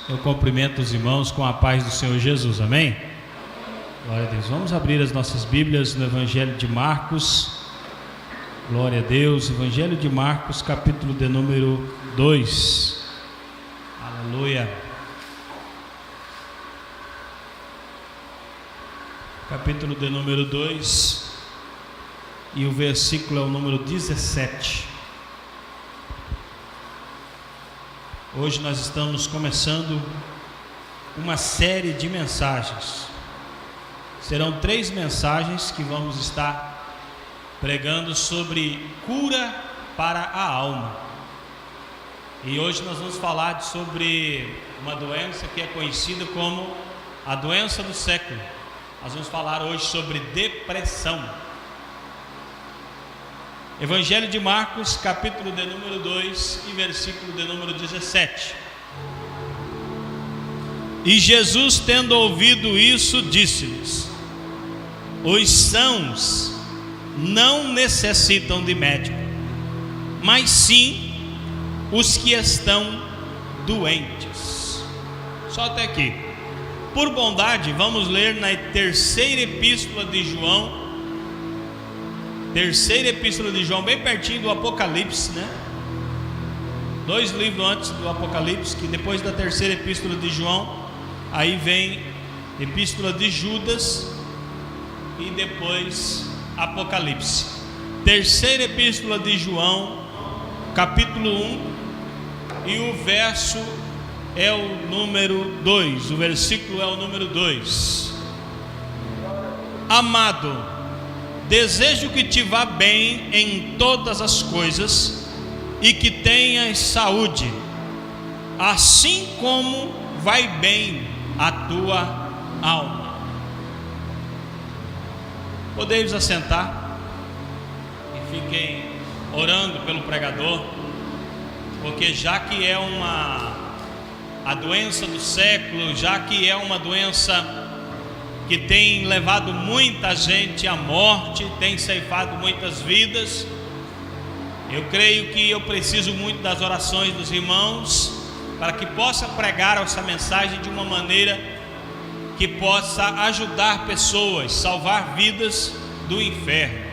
Eu cumprimento os irmãos com a paz do Senhor Jesus, amém? Glória a Deus. Vamos abrir as nossas Bíblias no Evangelho de Marcos. Glória a Deus. Evangelho de Marcos, capítulo de número 2. Aleluia. Capítulo de número 2. E o versículo é o número 17. Hoje nós estamos começando uma série de mensagens. Serão 3 mensagens que vamos estar pregando sobre cura para a alma. E hoje nós vamos falar sobre uma doença que é conhecida como a doença do século. Nós vamos falar hoje sobre depressão. Evangelho de Marcos, capítulo de número 2 e versículo de número 17. E Jesus, tendo ouvido isso, disse-lhes: os sãos não necessitam de médico, mas sim os que estão doentes. Só até aqui. Por bondade, vamos ler na terceira epístola de João. Terceira epístola de João, bem pertinho do Apocalipse, né? 2 livros antes do Apocalipse, que depois da terceira epístola de João, aí vem epístola de Judas e depois Apocalipse. Terceira epístola de João, capítulo 1, e o verso é o número 2, o versículo é o número 2. Amado, desejo que te vá bem em todas as coisas e que tenhas saúde, assim como vai bem a tua alma. Podeis assentar e fiquem orando pelo pregador, porque já que é a doença do século, já que é uma doença que tem levado muita gente à morte, tem ceifado muitas vidas, eu creio que eu preciso muito das orações dos irmãos, para que possa pregar essa mensagem de uma maneira que possa ajudar pessoas, salvar vidas do inferno.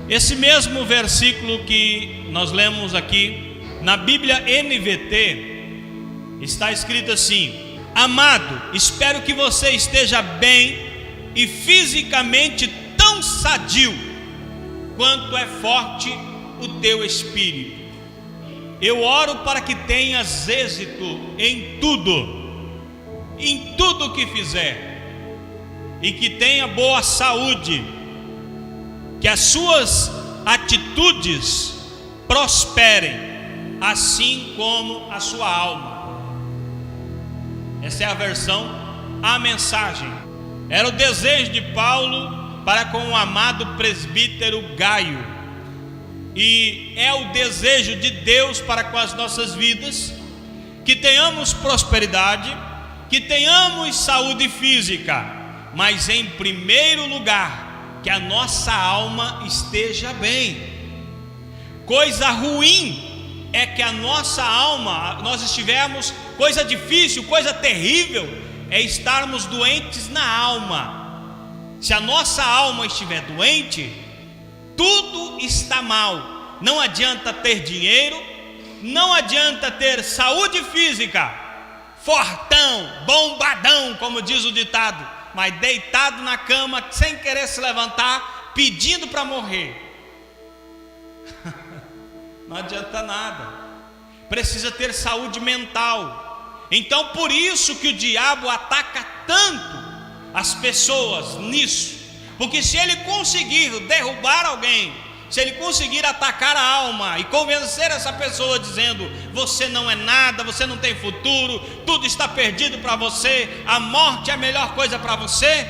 Esse mesmo versículo que nós lemos aqui, na Bíblia NVT, está escrito assim: amado, espero que você esteja bem e fisicamente tão sadio quanto é forte o teu espírito. Eu oro para que tenhas êxito em tudo que fizer, e que tenha boa saúde, que as suas atitudes prosperem, assim como a sua alma. Essa é a versão, a mensagem. Era o desejo de Paulo para com o amado presbítero Gaio, e é o desejo de Deus para com as nossas vidas, que tenhamos prosperidade, que tenhamos saúde física, mas em primeiro lugar, que a nossa alma esteja bem. Coisa ruim é que a nossa alma, nós estivermos, coisa difícil, coisa terrível é estarmos doentes na alma. Se a nossa alma estiver doente, tudo está mal. Não adianta ter dinheiro, não adianta ter saúde física, fortão, bombadão, como diz o ditado, mas deitado na cama, sem querer se levantar, pedindo para morrer. Não adianta nada. Precisa ter saúde mental. Então por isso que o diabo ataca tanto as pessoas nisso, porque se ele conseguir derrubar alguém, se ele conseguir atacar a alma e convencer essa pessoa dizendo: você não é nada, você não tem futuro, tudo está perdido para você, a morte é a melhor coisa para você,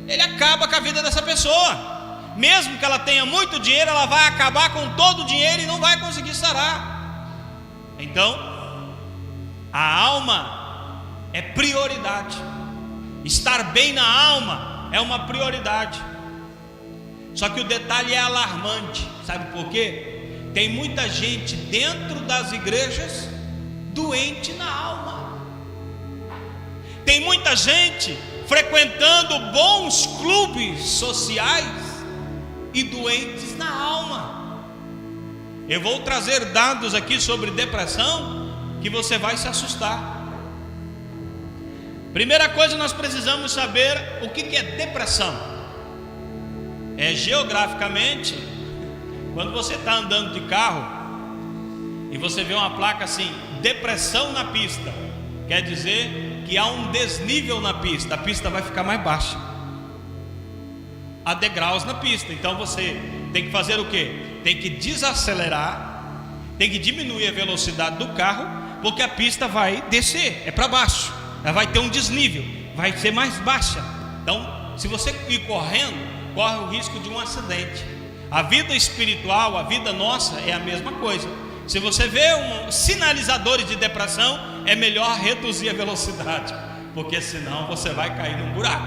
ele acaba com a vida dessa pessoa. Mesmo que ela tenha muito dinheiro, ela vai acabar com todo o dinheiro e não vai conseguir sarar. Então, a alma é prioridade. Estar bem na alma é uma prioridade. Só que o detalhe é alarmante. Sabe por quê? Tem muita gente dentro das igrejas doente na alma. Tem muita gente frequentando bons clubes sociais e doentes na alma. Eu vou trazer dados aqui sobre depressão que você vai se assustar. Primeira coisa, nós precisamos saber o que é depressão. É geograficamente, quando você está andando de carro e você vê uma placa assim, depressão na pista, quer dizer que há um desnível na pista, a pista vai ficar mais baixa. Há degraus na pista, então você tem que fazer o quê? Tem que desacelerar, tem que diminuir a velocidade do carro, porque a pista vai descer, é para baixo, ela vai ter um desnível, vai ser mais baixa. Então, se você ir correndo, corre o risco de um acidente. A vida espiritual, a vida nossa é a mesma coisa. Se você vê sinalizadores de depressão, é melhor reduzir a velocidade, porque senão você vai cair num buraco.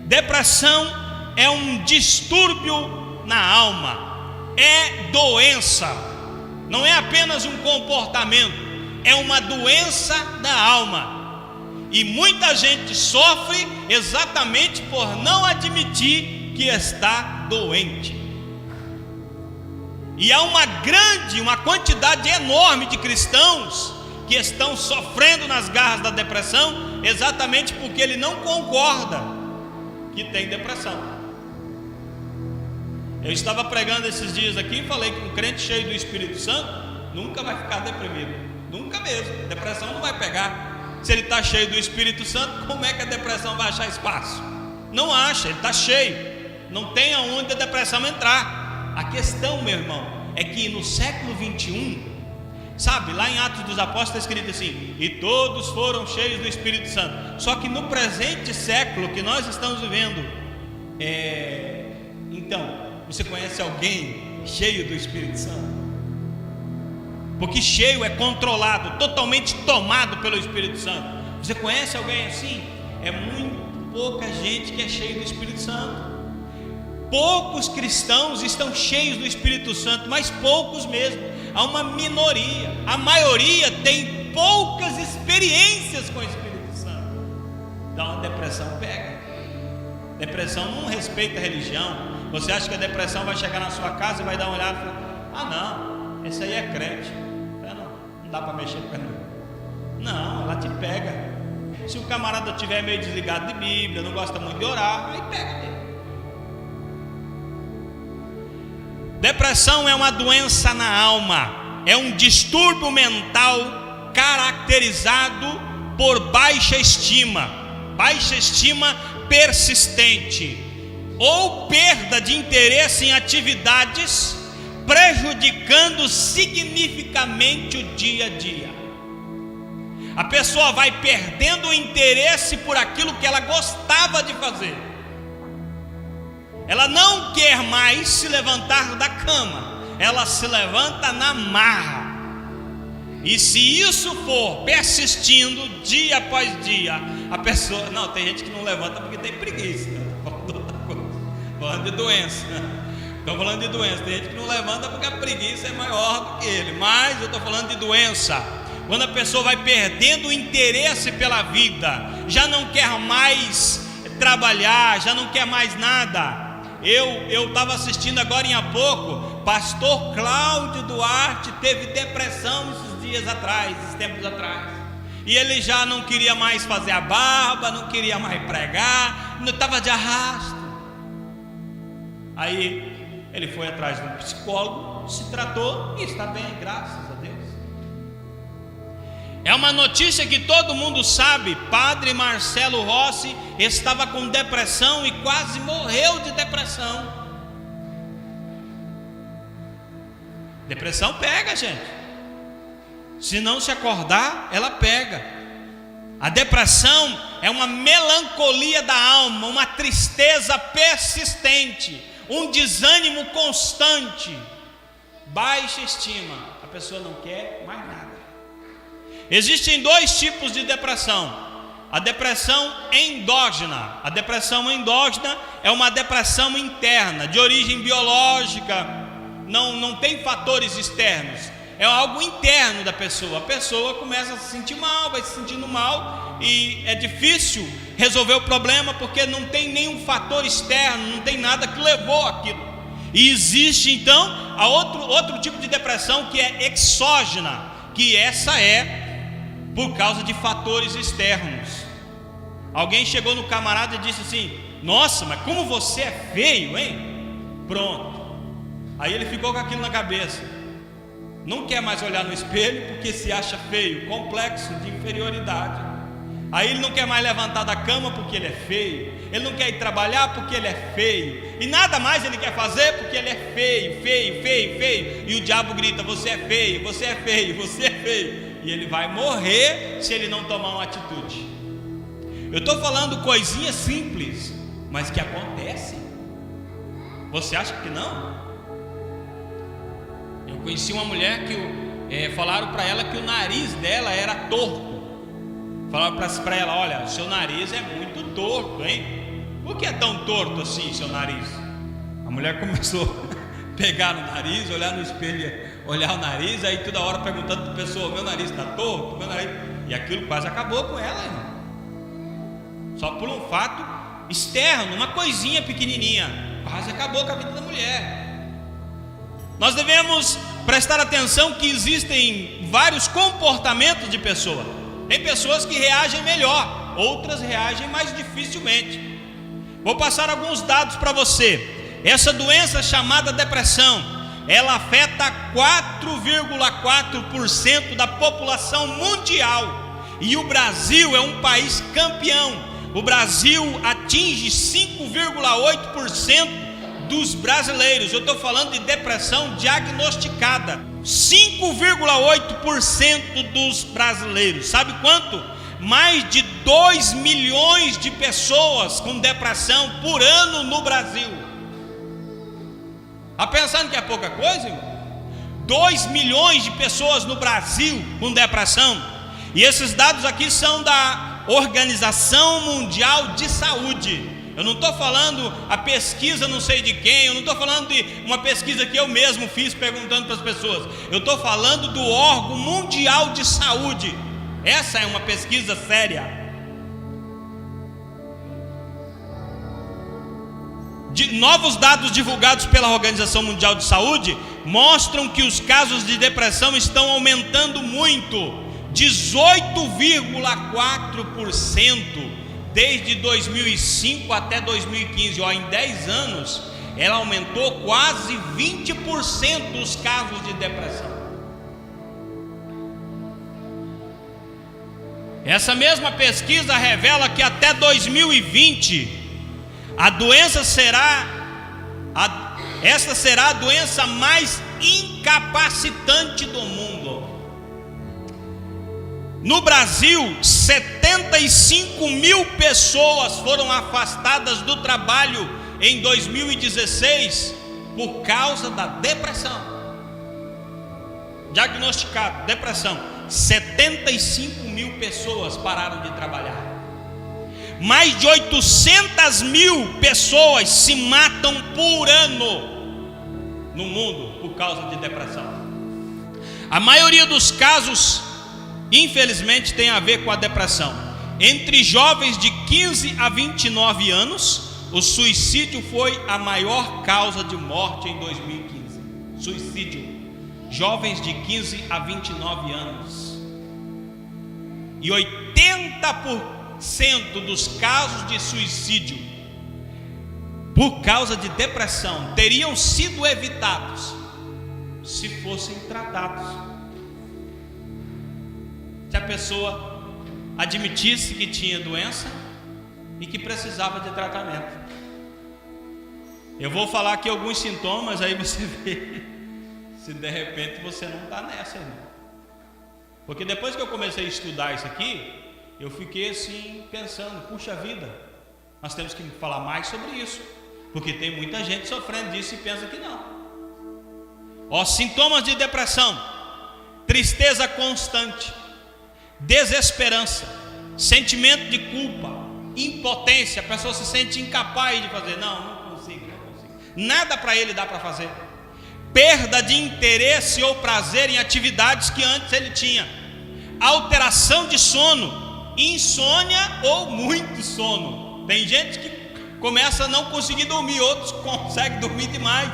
Depressão é um distúrbio na alma, é doença, não é apenas um comportamento, é uma doença da alma. E muita gente sofre exatamente por não admitir que está doente. E há uma quantidade enorme de cristãos que estão sofrendo nas garras da depressão, exatamente porque ele não concorda que tem depressão. Eu estava pregando esses dias aqui e falei que um crente cheio do Espírito Santo nunca vai ficar deprimido, nunca mesmo. Depressão não vai pegar. Se ele está cheio do Espírito Santo, como é que a depressão vai achar espaço? Não acha, ele está cheio, não tem aonde a depressão entrar. A questão, meu irmão, é que no século 21, sabe, lá em Atos dos Apóstolos está escrito assim: e todos foram cheios do Espírito Santo. Só que no presente século que nós estamos vivendo, então, você conhece alguém cheio do Espírito Santo? Porque cheio é controlado, totalmente tomado pelo Espírito Santo. Você conhece alguém assim? É muito pouca gente que é cheio do Espírito Santo. Poucos cristãos estão cheios do Espírito Santo, mas poucos mesmo. Há uma minoria. A maioria tem poucas experiências com o Espírito Santo. Então a depressão pega. Depressão não respeita a religião. Você acha que a depressão vai chegar na sua casa e vai dar uma olhada e falar: ah não, esse aí é crente, não dá para mexer com ele. Não, ela te pega. Se o camarada estiver meio desligado de Bíblia, não gosta muito de orar, aí pega ele. Depressão é uma doença na alma, é um distúrbio mental caracterizado por baixa estima persistente, ou perda de interesse em atividades, prejudicando significativamente o dia a dia. A pessoa vai perdendo o interesse por aquilo que ela gostava de fazer. Ela não quer mais se levantar da cama, ela se levanta na marra. E se isso for persistindo dia após dia, a pessoa... Não, tem gente que não levanta porque tem preguiça. Falando de doença. Estou falando de doença. Tem gente que não levanta porque a preguiça é maior do que ele. Mas eu estou falando de doença. Quando a pessoa vai perdendo o interesse pela vida, já não quer mais trabalhar, já não quer mais nada. Eu estava assistindo agora há pouco, pastor Cláudio Duarte teve depressão esses tempos atrás, e ele já não queria mais fazer a barba, não queria mais pregar, não estava de arrasto. Aí ele foi atrás de um psicólogo, se tratou e está bem, graças a Deus. É uma notícia que todo mundo sabe. Padre Marcelo Rossi estava com depressão e quase morreu de depressão. Depressão pega, gente. Se não se acordar, ela pega. A depressão é uma melancolia da alma, uma tristeza persistente, um desânimo constante, baixa estima. A pessoa não quer mais nada. Existem dois tipos de depressão: a depressão endógena. A depressão endógena é uma depressão interna, de origem biológica, não tem fatores externos. é algo interno da pessoa. A pessoa começa a se sentir mal, vai se sentindo mal, e é difícil resolver o problema porque não tem nenhum fator externo, não tem nada que levou aquilo. E existe então outro tipo de depressão que é exógena, que essa é por causa de fatores externos. Alguém chegou no camarada e disse assim: nossa, mas como você é feio, hein? Pronto. Aí ele ficou com aquilo na cabeça, não quer mais olhar no espelho porque se acha feio, complexo de inferioridade. Aí ele não quer mais levantar da cama porque ele é feio, ele não quer ir trabalhar porque ele é feio, e nada mais ele quer fazer porque ele é feio, feio, feio, feio. E o diabo grita: você é feio, você é feio, você é feio. E ele vai morrer se ele não tomar uma atitude. Eu estou falando coisinhas simples, mas que acontecem. Você acha que não? Eu conheci uma mulher que falaram para ela que o nariz dela era torto. Falaram para ela: olha, seu nariz é muito torto, hein? Por que é tão torto assim seu nariz? A mulher começou a pegar no nariz, olhar no espelho, olhar o nariz, aí toda hora perguntando para a pessoa: meu nariz está torto? Meu nariz... E aquilo quase acabou com ela, irmão. Só por um fato externo, uma coisinha pequenininha, quase acabou com a vida da mulher. Nós devemos prestar atenção que existem vários comportamentos de pessoa. Tem pessoas que reagem melhor, outras reagem mais dificilmente. Vou passar alguns dados para você. Essa doença chamada depressão, ela afeta 4,4% da população mundial. E o Brasil é um país campeão. O Brasil atinge 5,8% dos brasileiros. Eu estou falando de depressão diagnosticada. 5,8% dos brasileiros. Sabe quanto? Mais de 2 milhões de pessoas com depressão por ano no Brasil. Está pensando que é pouca coisa, irmão? 2 milhões de pessoas no Brasil com depressão. E esses dados aqui são da Organização Mundial de Saúde. Eu não estou falando a pesquisa não sei de quem, eu não estou falando de uma pesquisa que eu mesmo fiz perguntando para as pessoas. Eu estou falando do órgão mundial de saúde. Essa é uma pesquisa séria. Novos dados divulgados pela Organização Mundial de Saúde mostram que os casos de depressão estão aumentando muito. 18,4% desde 2005 até 2015. Em 10 anos ela aumentou quase 20% dos casos de depressão. Essa mesma pesquisa revela que até 2020 essa será a doença mais incapacitante do mundo. No Brasil, 75 mil pessoas foram afastadas do trabalho em 2016 por causa da depressão. Diagnosticado, depressão. 75 mil pessoas pararam de trabalhar. Mais de 800 mil pessoas se matam por ano no mundo por causa de depressão. A maioria dos casos, infelizmente, tem a ver com a depressão. Entre jovens de 15 a 29 anos, o suicídio foi a maior causa de morte em 2015. Suicídio. Jovens de 15 a 29 anos. E 80% dos casos de suicídio por causa de depressão teriam sido evitados se fossem tratados. Se a pessoa admitisse que tinha doença e que precisava de tratamento. Eu vou falar aqui alguns sintomas, aí você vê se de repente você não está nessa, irmão. Porque depois que eu comecei a estudar isso aqui, eu fiquei assim pensando: puxa vida, nós temos que falar mais sobre isso, porque tem muita gente sofrendo disso e pensa que não. Sintomas de depressão: tristeza constante, desesperança, sentimento de culpa, impotência. A pessoa se sente incapaz de fazer. Não consigo. Nada para ele dá para fazer. perda de interesse ou prazer em atividades que antes ele tinha, alteração de sono, insônia ou muito sono. Tem gente que começa a não conseguir dormir, outros conseguem dormir demais.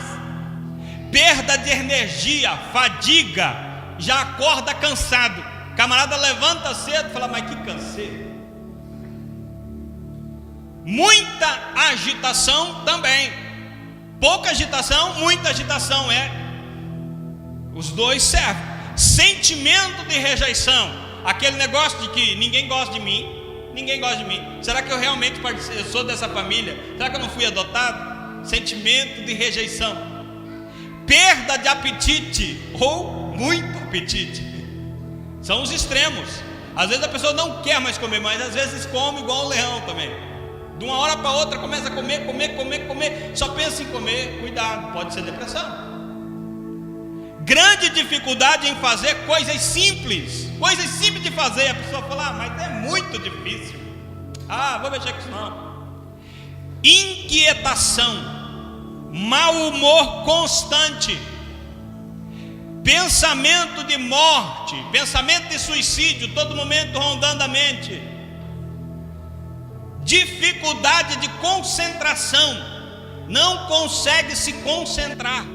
Perda de energia, fadiga, já acorda cansado. Camarada levanta cedo e fala, mas que canseiro. Muita agitação também. Pouca agitação, muita agitação, os dois servem. Sentimento de rejeição, aquele negócio de que ninguém gosta de mim. Ninguém gosta de mim. Será que eu realmente eu sou dessa família? Será que eu não fui adotado? Sentimento de rejeição. Perda de apetite ou muito apetite. São os extremos. Às vezes a pessoa não quer mais comer, mas às vezes come igual um leão também. De uma hora para outra começa a comer, só pensa em comer. Cuidado, pode ser depressão. Grande dificuldade em fazer coisas simples de fazer. A pessoa fala, mas é muito difícil. Vou mexer com isso não. Inquietação, mau humor constante, pensamento de morte, pensamento de suicídio, todo momento rondando a mente, dificuldade de concentração, não consegue se concentrar.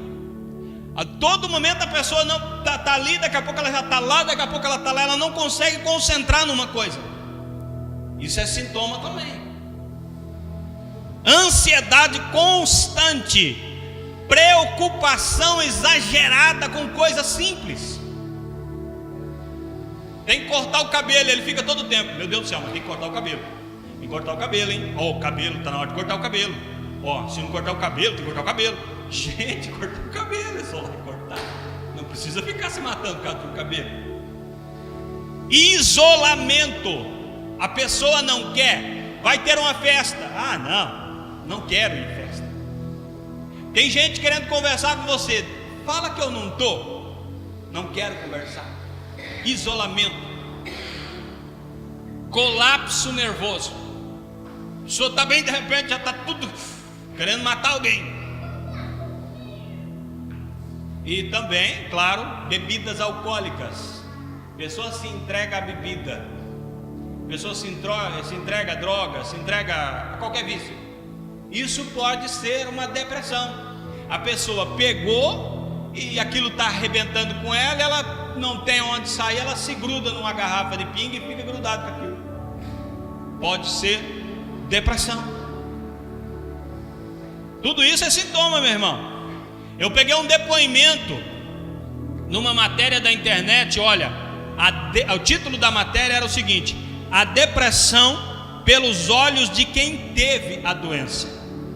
A todo momento a pessoa não está ali, daqui a pouco ela já está lá, daqui a pouco ela está lá, ela não consegue concentrar numa coisa. Isso é sintoma também. Ansiedade constante, preocupação exagerada com coisas simples. Tem que cortar o cabelo, ele fica todo o tempo, meu Deus do céu, mas tem que cortar o cabelo. Tem que cortar o cabelo, hein? O cabelo, está na hora de cortar o cabelo. Se não cortar o cabelo, tem que cortar o cabelo. Gente, cortar o cabelo é só cortar. Não precisa ficar se matando por causa do cabelo. Isolamento. A pessoa não quer. Vai ter uma festa. Não quero ir em festa. Tem gente querendo conversar com você. Fala que eu não estou. Não quero conversar. Isolamento. Colapso nervoso. A pessoa está bem, de repente já está tudo querendo matar alguém. E também, claro, bebidas alcoólicas. Pessoa se entrega à bebida, pessoa se entrega a droga, se entrega a qualquer vício. Isso pode ser uma depressão. A pessoa pegou e aquilo está arrebentando com ela, ela não tem onde sair, ela se gruda numa garrafa de pinga e fica grudado com aquilo. Pode ser depressão. Tudo isso é sintoma, meu irmão. Eu peguei um depoimento numa matéria da internet. Olha, o título da matéria era o seguinte: a depressão pelos olhos de quem teve a doença.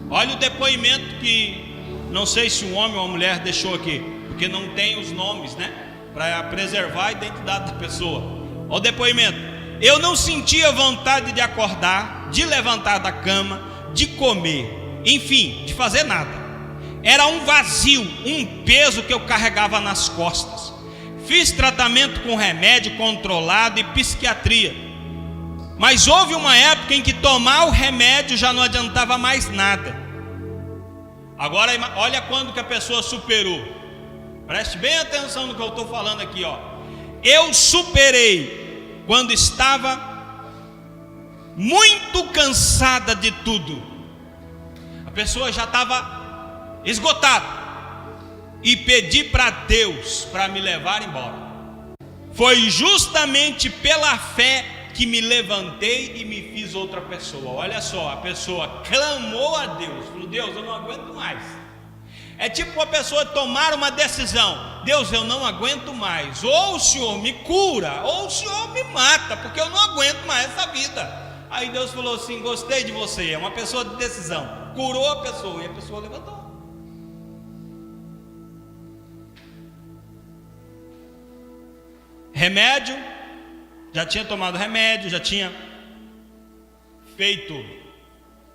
Olha o depoimento que não sei se um homem ou uma mulher deixou aqui, porque não tem os nomes, né, para preservar a identidade da pessoa. Olha o depoimento: eu não sentia vontade de acordar, de levantar da cama, de comer, enfim, de fazer nada. Era um vazio, um peso que eu carregava nas costas. Fiz tratamento com remédio controlado e psiquiatria, mas houve uma época em que tomar o remédio já não adiantava mais nada. Agora olha quando que a pessoa superou. Preste bem atenção no que eu estou falando aqui, ó. Eu superei quando estava muito cansada de tudo. A pessoa já estava esgotado, e pedi para Deus para me levar embora. Foi justamente pela fé que me levantei e me fiz outra pessoa. Olha só, a pessoa clamou a Deus, falou: Deus, eu não aguento mais. É tipo a pessoa tomar uma decisão: Deus, eu não aguento mais, ou o Senhor me cura, ou o Senhor me mata, porque eu não aguento mais essa vida. Aí Deus falou assim: gostei de você. É uma pessoa de decisão. Curou a pessoa e a pessoa levantou. Remédio, já tinha tomado remédio, já tinha feito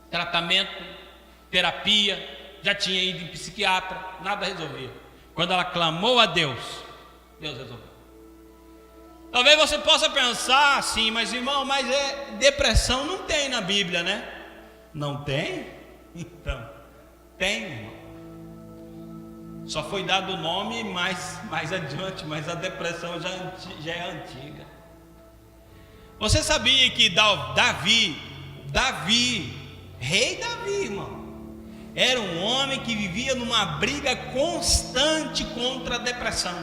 tratamento, terapia, já tinha ido em psiquiatra, nada resolvia. Quando ela clamou a Deus, Deus resolveu. Talvez você possa pensar assim: mas irmão, depressão não tem na Bíblia, né? Não tem? Então, tem, irmão. Só foi dado o nome mais adiante, mas a depressão já é antiga. Você sabia que Davi, rei Davi, irmão, era um homem que vivia numa briga constante contra a depressão?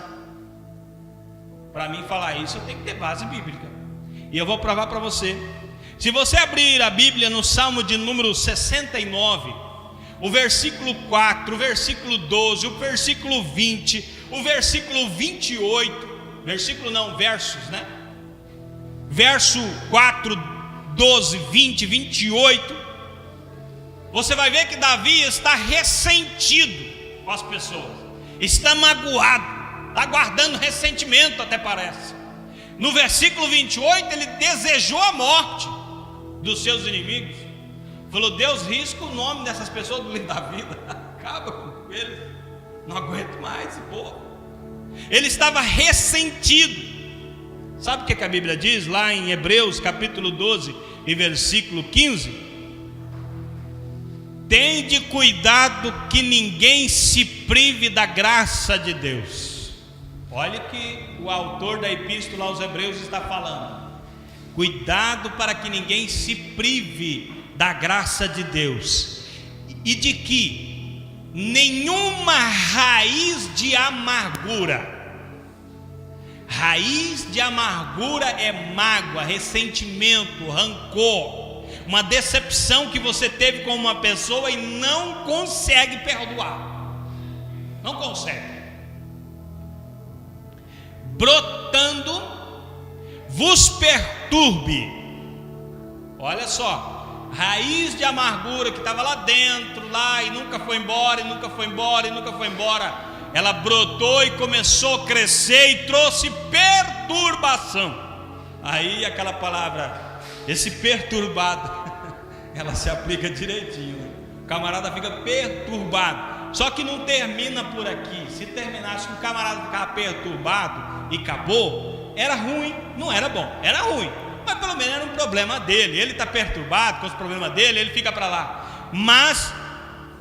Para mim falar isso, eu tenho que ter base bíblica. E eu vou provar para você. Se você abrir a Bíblia no Salmo de número 69, o versículo 4, o versículo 12, o versículo 20, o versículo 28, versos, né? Verso 4, 12, 20, 28, você vai ver que Davi está ressentido com as pessoas, está magoado, está guardando ressentimento, até parece. No versículo 28, ele desejou a morte dos seus inimigos. Falou: Deus, risca o nome dessas pessoas do livro da vida, acaba com eles, não aguento mais esse povo. Ele estava ressentido. Sabe o que a Bíblia diz lá em Hebreus capítulo 12 e versículo 15? Tende cuidado que ninguém se prive da graça de Deus. Olha o que o autor da epístola aos Hebreus está falando. Cuidado para que ninguém se prive da graça de Deus, e de que nenhuma raiz de amargura. Raiz de amargura é mágoa, ressentimento, rancor, uma decepção que você teve com uma pessoa e não consegue perdoar. Não consegue. Brotando, vos perturbe. Olha só, raiz de amargura que estava lá dentro, lá, e nunca foi embora, e nunca foi embora, e nunca foi embora. Ela brotou e começou a crescer e trouxe perturbação. Aí aquela palavra, esse perturbado, ela se aplica direitinho, né? O camarada fica perturbado. Só que não termina por aqui. Se terminasse com o camarada ficar perturbado e acabou, era ruim, não era bom, era ruim. Mas pelo menos era um problema dele. Ele está perturbado com os problemas dele, ele fica para lá. Mas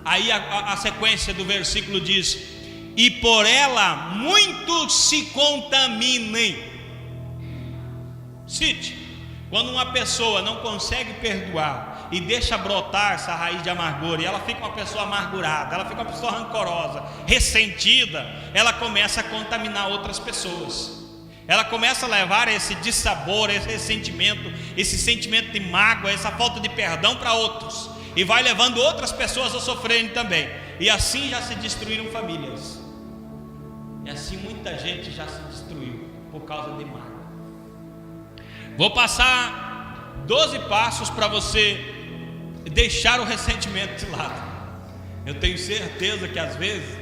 aí a sequência do versículo diz: e por ela muitos se contaminem. Cite, quando uma pessoa não consegue perdoar e deixa brotar essa raiz de amargura, e ela fica uma pessoa amargurada, ela fica uma pessoa rancorosa, ressentida, ela começa a contaminar outras pessoas. Ela começa a levar esse dissabor, esse ressentimento, esse sentimento de mágoa, essa falta de perdão para outros, e vai levando outras pessoas a sofrerem também. E assim já se destruíram famílias. E assim muita gente já se destruiu por causa de mágoa. Vou passar 12 passos para você deixar o ressentimento de lado. Eu tenho certeza que às vezes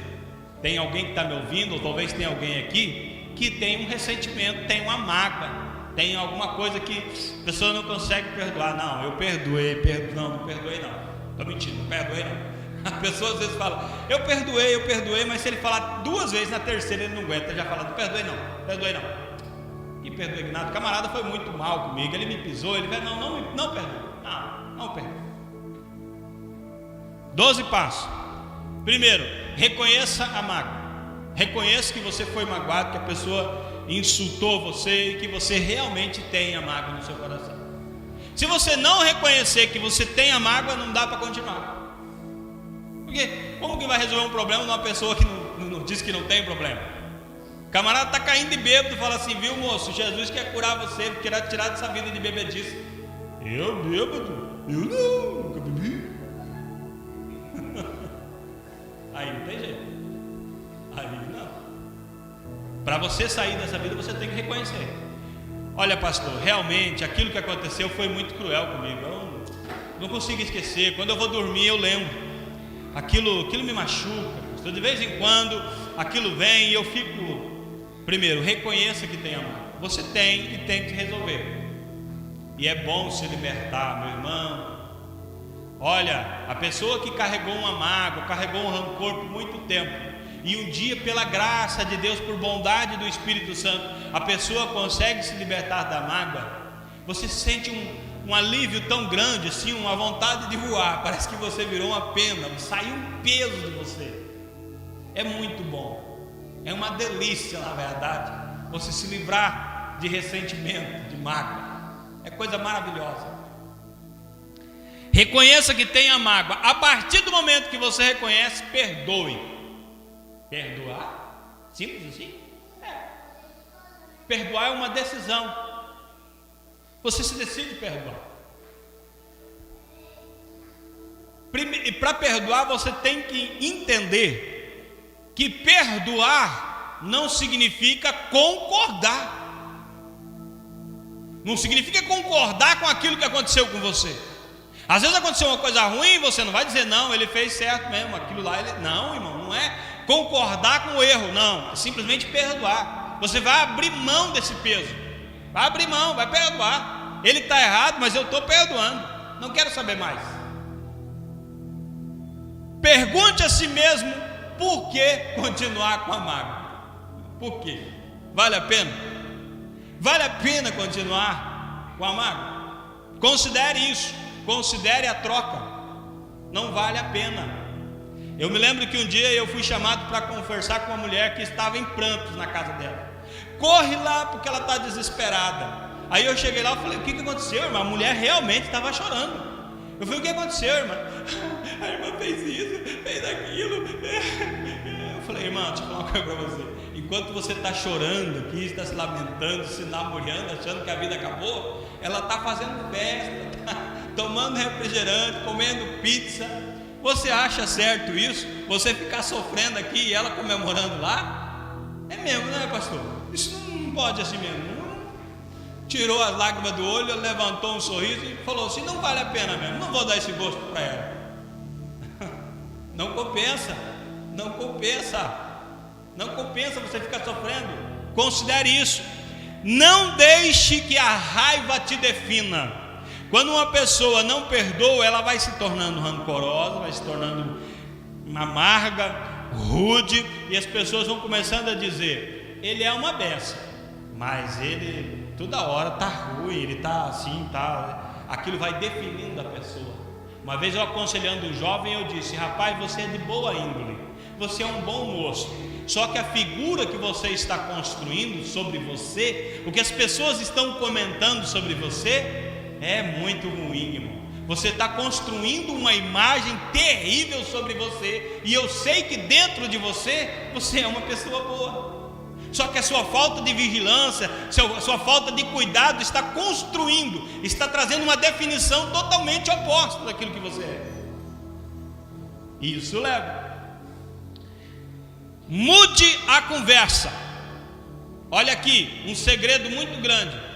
tem alguém que está me ouvindo, ou talvez tenha alguém aqui que tem um ressentimento, tem uma mágoa, tem alguma coisa que a pessoa não consegue perdoar. Não, eu perdoei, não perdoei não, estou mentindo, não perdoei não. A pessoa às vezes fala: eu perdoei, mas se ele falar 2 vezes, na terceira ele não aguenta, já fala: não perdoei não. E perdoei nada, o camarada foi muito mal comigo, ele me pisou, ele vai, não perdoe, não perdoe. 12 passos. Primeiro, reconheça a mágoa. Reconheça que você foi magoado, que a pessoa insultou você e que você realmente tem a mágoa no seu coração. Se você não reconhecer que você tem a mágoa, não dá para continuar. Porque como que vai resolver um problema de uma pessoa que não diz que não tem problema? O camarada está caindo de bêbado e fala assim: viu, moço, Jesus quer curar você, ele quer tirar dessa vida de bebedice. Eu bêbado? Eu não, nunca bebi. Aí não tem jeito. Aí não. Para você sair dessa vida, você tem que reconhecer: olha, pastor, realmente aquilo que aconteceu foi muito cruel comigo. Eu não consigo esquecer. Quando eu vou dormir, eu lembro. Aquilo me machuca. Pastor. De vez em quando aquilo vem e eu fico. Primeiro, reconheça que tem amor. Você tem e tem que resolver. E é bom se libertar, meu irmão. Olha, a pessoa que carregou uma mágoa, carregou um rancor por muito tempo, e um dia, pela graça de Deus, por bondade do Espírito Santo, a pessoa consegue se libertar da mágoa. Você sente um alívio tão grande assim, uma vontade de voar. Parece que você virou uma pena, saiu um peso de você. É muito bom, é uma delícia, na verdade, você se livrar de ressentimento, de mágoa. É coisa maravilhosa. Reconheça que tem a mágoa. A partir do momento que você reconhece, perdoe. Perdoar? Simples assim? Perdoar é uma decisão. Você se decide perdoar. E para perdoar você tem que entender que perdoar não significa concordar. Não significa concordar com aquilo que aconteceu com você. Às vezes aconteceu uma coisa ruim, você não vai dizer não, ele fez certo mesmo, aquilo lá, não, irmão, não é concordar com o erro, não, é simplesmente perdoar. Você vai abrir mão desse peso, vai abrir mão, vai perdoar. Ele está errado, mas eu estou perdoando, não quero saber mais. Pergunte a si mesmo, por que continuar com a mágoa? Por quê? Vale a pena? Vale a pena continuar com a mágoa? Considere isso, considere a troca. Não vale a pena. Eu me lembro que um dia eu fui chamado para conversar com uma mulher que estava em prantos na casa dela. Corre lá porque ela está desesperada. Aí eu cheguei lá e falei, o que aconteceu, irmã? A mulher realmente estava chorando. Eu falei, o que aconteceu, irmã? A irmã fez isso, fez aquilo. Eu falei, irmã, deixa eu falar uma coisa para você. Enquanto você está chorando aqui, está se lamentando, se namorando, achando que a vida acabou, ela está fazendo festa, tá tomando refrigerante, comendo pizza. Você acha certo isso? Você ficar sofrendo aqui e ela comemorando lá? É mesmo, né, pastor? Isso não pode assim mesmo. Tirou as lágrimas do olho, levantou um sorriso e falou assim, não vale a pena mesmo, não vou dar esse gosto para ela. Não compensa, não compensa, não compensa você ficar sofrendo. Considere isso. Não deixe que a raiva te defina. Quando uma pessoa não perdoa, ela vai se tornando rancorosa, vai se tornando amarga, rude, e as pessoas vão começando a dizer, ele é uma benção, mas ele toda hora está ruim, ele está assim, tá. Aquilo vai definindo a pessoa. Uma vez eu aconselhando um jovem, eu disse, rapaz, você é de boa índole, você é um bom moço, só que a figura que você está construindo sobre você, o que as pessoas estão comentando sobre você, é muito ruim, irmão. Você está construindo uma imagem terrível sobre você, e eu sei que dentro de você, você é uma pessoa boa. Só que a sua falta de vigilância, a sua falta de cuidado está construindo, está trazendo uma definição totalmente oposta daquilo que você é. Isso leva. Mude a conversa. Olha aqui, um segredo muito grande.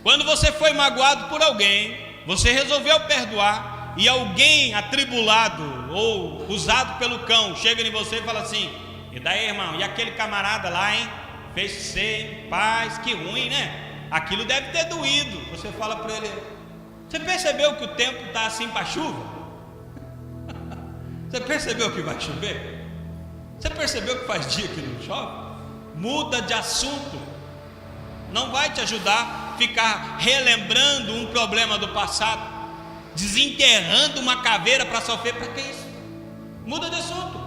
Quando você foi magoado por alguém, você resolveu perdoar, e alguém atribulado ou usado pelo cão chega em você e fala assim, e daí, irmão, e aquele camarada lá, hein? Fez você, paz, que ruim, né? Aquilo deve ter doído. Você fala para ele, você percebeu que o tempo está assim para chuva? Você percebeu que vai chover? Você percebeu que faz dia que não chove? Muda de assunto. Não vai te ajudar a ficar relembrando um problema do passado, desenterrando uma caveira para sofrer. Para que isso? Muda de assunto.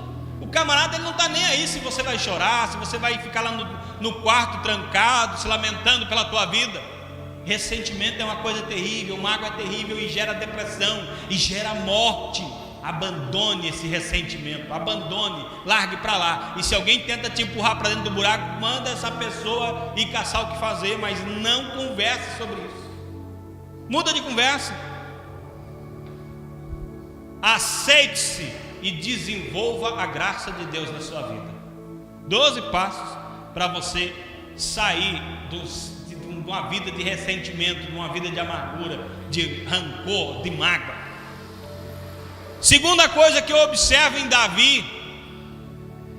O camarada, ele não está nem aí se você vai chorar, se você vai ficar lá no quarto trancado, se lamentando pela tua vida. Ressentimento é uma coisa terrível, mágoa é terrível e gera depressão e gera morte. Abandone esse ressentimento, abandone, largue para lá. E se alguém tenta te empurrar para dentro do buraco, manda essa pessoa ir caçar o que fazer, mas não converse sobre isso. Muda de conversa. Aceite-se e desenvolva a graça de Deus na sua vida. 12 passos para você sair de uma vida de ressentimento, de uma vida de amargura, de rancor, de mágoa. Segunda coisa que eu observo em Davi,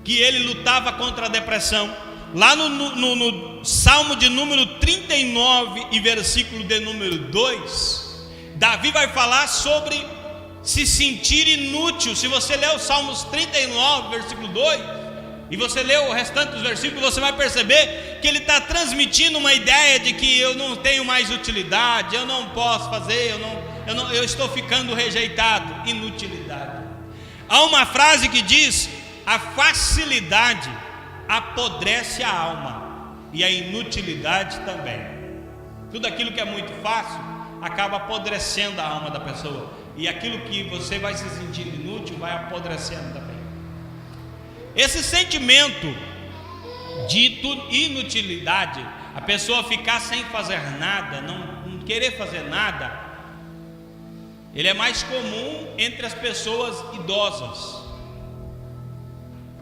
que ele lutava contra a depressão. Lá no Salmo de número 39 e versículo de número 2, Davi vai falar sobre se sentir inútil. Se você ler os Salmos 39, versículo 2, e você ler o restante dos versículos, você vai perceber que ele está transmitindo uma ideia de que eu não tenho mais utilidade, eu não posso fazer, eu estou ficando rejeitado. Inutilidade. Há uma frase que diz a facilidade apodrece a alma, e a inutilidade também. Tudo aquilo que é muito fácil acaba apodrecendo a alma da pessoa, e aquilo que você vai se sentindo inútil vai apodrecendo também. Esse sentimento de inutilidade, a pessoa ficar sem fazer nada, não querer fazer nada, ele é mais comum entre as pessoas idosas.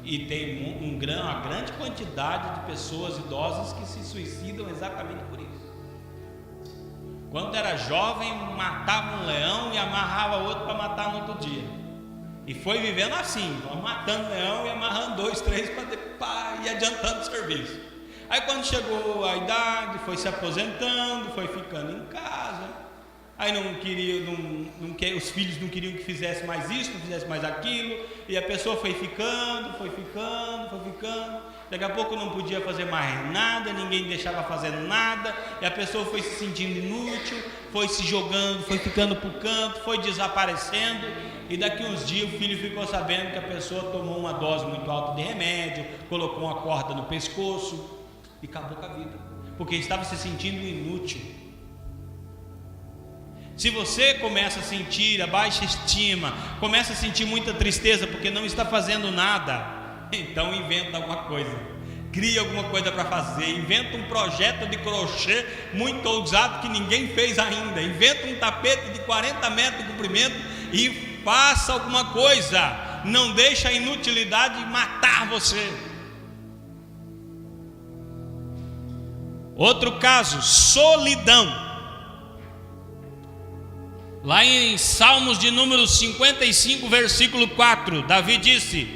E tem uma grande quantidade de pessoas idosas que se suicidam exatamente por isso. Quando era jovem, matava um leão e amarrava outro para matar no outro dia. E foi vivendo assim, matando leão e amarrando 2, 3 para ir adiantando o serviço. Aí quando chegou a idade, foi se aposentando, foi ficando em casa. Aí os filhos não queriam que fizesse mais isso, não fizesse mais aquilo. E a pessoa foi ficando. Daqui a pouco não podia fazer mais nada, ninguém deixava fazer nada. E a pessoa foi se sentindo inútil, foi se jogando, foi ficando para o canto, foi desaparecendo. E daqui uns dias o filho ficou sabendo que a pessoa tomou uma dose muito alta de remédio, colocou uma corda no pescoço e acabou com a vida, porque estava se sentindo inútil. Se você começa a sentir a baixa estima, começa a sentir muita tristeza porque não está fazendo nada, então inventa alguma coisa, cria alguma coisa para fazer, inventa um projeto de crochê muito ousado que ninguém fez ainda, inventa um tapete de 40 metros de comprimento e faça alguma coisa. Não deixa a inutilidade matar você. Outro caso, solidão. Lá em Salmos de número 55, versículo 4, Davi disse: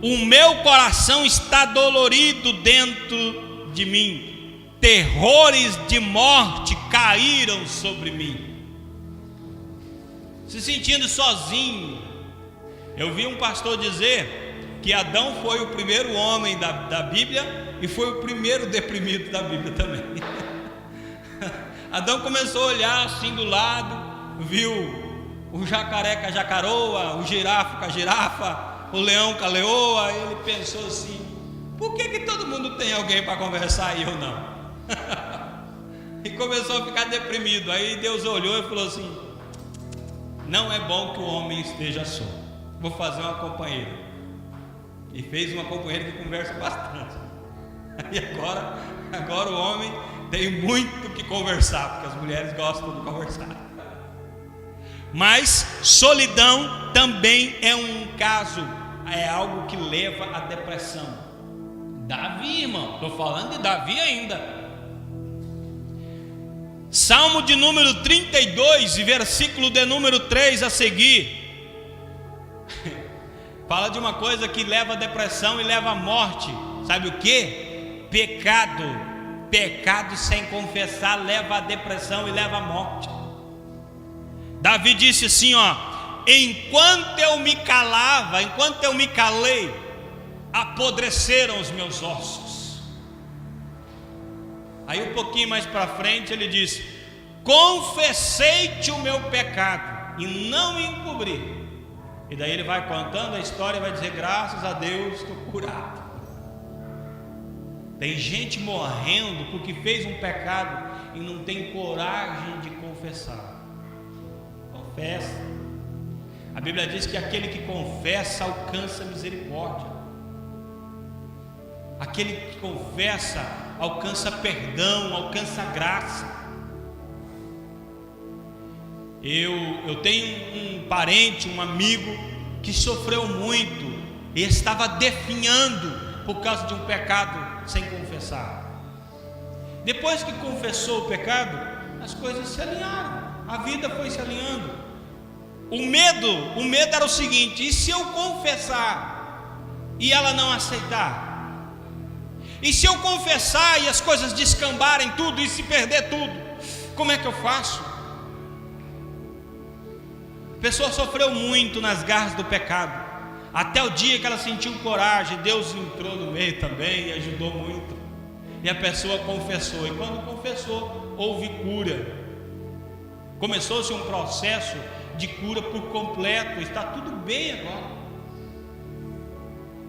o meu coração está dolorido dentro de mim, terrores de morte caíram sobre mim. Se sentindo sozinho. Eu vi um pastor dizer que Adão foi o primeiro homem da Bíblia e foi o primeiro deprimido da Bíblia também. Adão começou a olhar assim do lado, viu o jacaré com a jacaroa, o girafa com a girafa, o leão com a leoa. Ele pensou assim: por que todo mundo tem alguém para conversar e eu não? E começou a ficar deprimido. Aí Deus olhou e falou assim: não é bom que o homem esteja só, vou fazer uma companheira. E fez uma companheira que conversa bastante. E agora o homem tem muito que conversar, porque as mulheres gostam de conversar. Mas solidão também é um caso, é algo que leva à depressão. Davi, irmão, estou falando de Davi ainda. Salmo de número 32 e versículo de número 3 a seguir, fala de uma coisa que leva à depressão e leva à morte. Sabe o que? Pecado sem confessar leva à depressão e leva à morte. Davi disse assim, enquanto eu me calava, enquanto eu me calei, apodreceram os meus ossos. Aí um pouquinho mais para frente ele diz: confessei-te o meu pecado e não me encobri. E daí ele vai contando a história e vai dizer: graças a Deus estou curado. Tem gente morrendo porque fez um pecado e não tem coragem de confessar. Confessa. A Bíblia diz que aquele que confessa alcança misericórdia. Aquele que confessa alcança perdão, alcança graça. Eu tenho um parente, um amigo que sofreu muito e estava definhando por causa de um pecado sem confessar. Depois que confessou o pecado, as coisas se alinharam, a vida foi se alinhando. O medo era o seguinte: e se eu confessar e ela não aceitar? E se eu confessar e as coisas descambarem tudo e se perder tudo? Como é que eu faço? A pessoa sofreu muito nas garras do pecado, até o dia que ela sentiu coragem. Deus entrou no meio também e ajudou muito. E a pessoa confessou, e quando confessou, houve cura. Começou-se um processo de cura por completo. Está tudo bem agora.